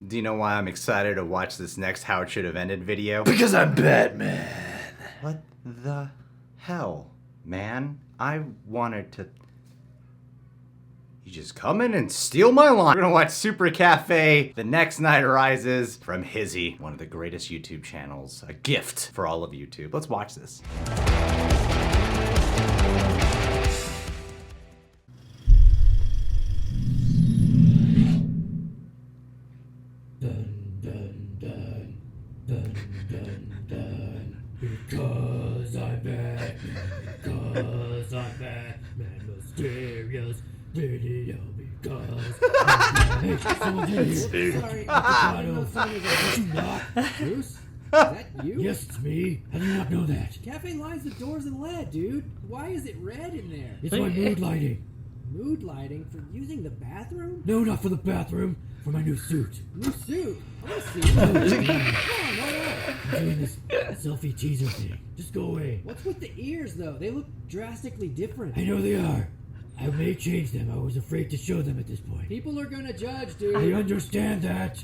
Do you know why I'm excited to watch this next How It Should Have Ended video? Because I'm Batman. What the hell, man? I wanted to... You just come in and steal my line. We're gonna watch Super Cafe, The Next Night Rises from HISHE, one of the greatest YouTube channels. A gift for all of YouTube. Let's watch this. Dun, dun, dun, dun, dun, dun. Because I'm Batman, because I'm Batman, mysterious video, because hey, someone's in here. Sorry, I know something that you not. Bruce? Is that you? Yes, it's me. How do you not know that? Cafe lines the doors in lead, dude. Why is it red in there? It's my mood lighting. Mood lighting for using the bathroom? No, not for the bathroom. For my new suit. New suit? I want to see it. Come on, why not? I'm doing this selfie teaser thing. Just go away. What's with the ears, though? They look drastically different. I know they are. I may change them. I was afraid to show them at this point. People are gonna judge, dude. I understand that.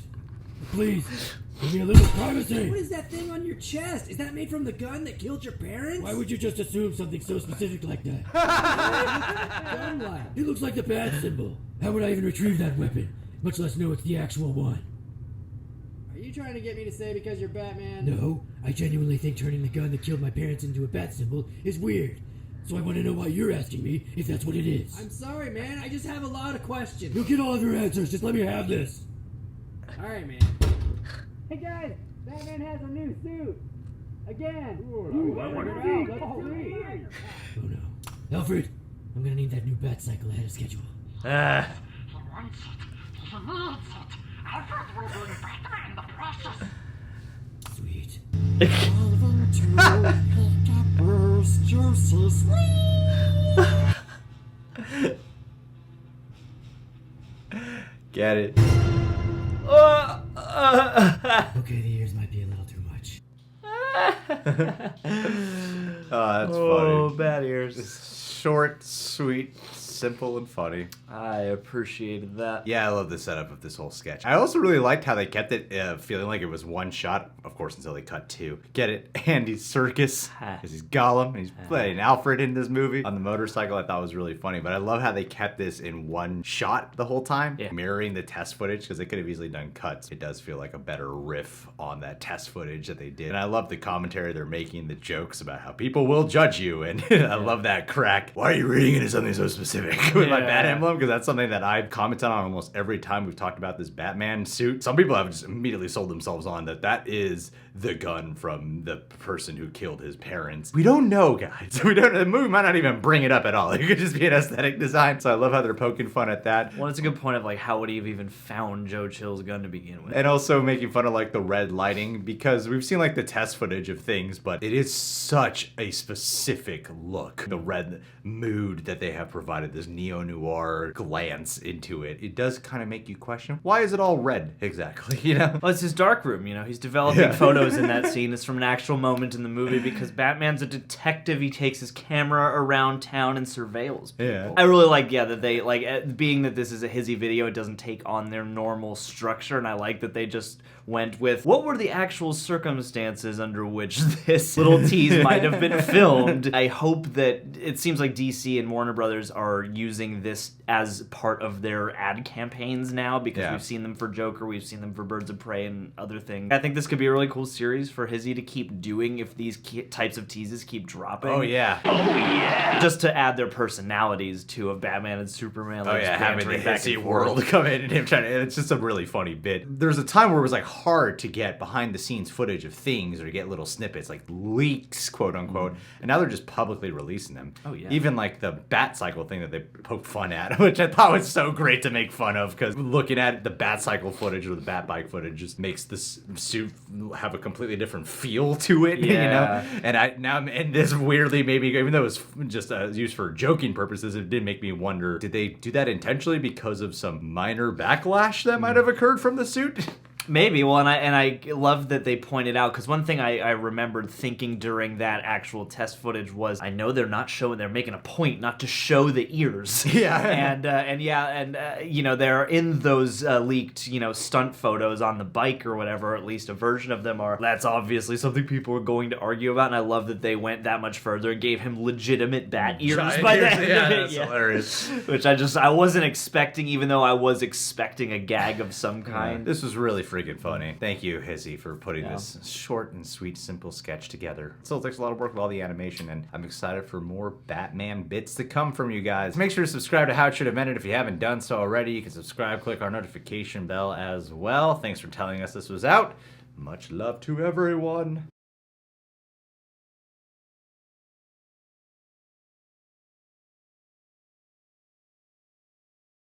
Please, give me a little privacy. What is that thing on your chest? Is that made from the gun that killed your parents? Why would you just assume something so specific like that? Gun light. It looks like the bat symbol. How would I even retrieve that weapon? Much less know it's the actual one. Are you trying to get me to say because you're Batman? No, I genuinely think turning the gun that killed my parents into a bat symbol is weird. So I want to know why you're asking me if that's what it is. I'm sorry, man. I just have a lot of questions. You'll get all of your answers. Just let me have this. Alright, man. Hey, guys. Batman has a new suit. Again. I want to see. Oh no. Alfred, I'm gonna need that new bat cycle ahead of schedule. He wants it. He needs it. Alfred will bring Batman the process. Sweet. Get it? Okay, the ears might be a little too much. Oh, that's Oh, funny. bad ears. Short, sweet, simple, and funny. I appreciated that. Yeah, I love the setup of this whole sketch. I also really liked how they kept it feeling like it was one shot, of course, until they cut two. Get it? Andy Serkis, because he's Gollum, and he's playing Alfred in this movie on the motorcycle. I thought was really funny, but I love how they kept this in one shot the whole time, mirroring the test footage, because they could have easily done cuts. It does feel like a better riff on that test footage that they did. And I love the commentary they're making, the jokes about how people will judge you, and I love that crack. Why are you reading into something so specific with my bat emblem? Because that's something that I've commented on almost every time we've talked about this Batman suit. Some people have just immediately sold themselves on that is the gun from the person who killed his parents. We don't know, guys. We don't. The movie might not even bring it up at all. It could just be an aesthetic design. So I love how they're poking fun at that. Well, it's a good point of like how would he have even found Joe Chill's gun to begin with? And also making fun of like the red lighting, because we've seen like the test footage of things, but it is such a specific look. The red mood that they have provided, this neo-noir glance into it. It does kind of make you question, why is it all red exactly, you know? Well, it's his dark room, you know. He's developing photos in that scene. It's from an actual moment in the movie because Batman's a detective. He takes his camera around town and surveils people. Yeah. I really like, that they, being that this is a HISHE video, it doesn't take on their normal structure, and I like that they just went with, what were the actual circumstances under which this little tease might have been filmed? I hope that, it seems like DC and Warner Brothers are using this as part of their ad campaigns now, because we've seen them for Joker, we've seen them for Birds of Prey and other things. I think this could be a really cool series for HISHE to keep doing if these types of teases keep dropping. Oh yeah. Just to add their personalities to of Batman and Superman. Like, having the back HISHE and world forth. come in and him trying to, it's just a really funny bit. There's a time where it was like hard to get behind the scenes footage of things or to get little snippets, like leaks, quote unquote, and now they're just publicly releasing them. Oh yeah. Even like the bat cycle thing that they poked fun at, which I thought was so great to make fun of, because looking at the bat cycle footage or the bat bike footage just makes this suit have a completely different feel to it, you know? And this weirdly, maybe even though it was just used for joking purposes, it did make me wonder, did they do that intentionally because of some minor backlash that might have occurred from the suit? Maybe. Well, and I love that they pointed out, because one thing I remembered thinking during that actual test footage was, I know they're making a point not to show the ears. Yeah. and you know, they're in those leaked, you know, stunt photos on the bike or whatever, or at least a version of them are. That's obviously something people are going to argue about, and I love that they went that much further and gave him legitimate bat ears by the end of it. That's hilarious. Which I wasn't expecting, even though I was expecting a gag of some kind. This was really freaking funny. Thank you, HISHE, for putting this short and sweet, simple sketch together. It still takes a lot of work with all the animation, and I'm excited for more Batman bits to come from you guys. Make sure to subscribe to How It Should Have Ended if you haven't done so already. You can subscribe, click our notification bell as well. Thanks for telling us this was out. Much love to everyone.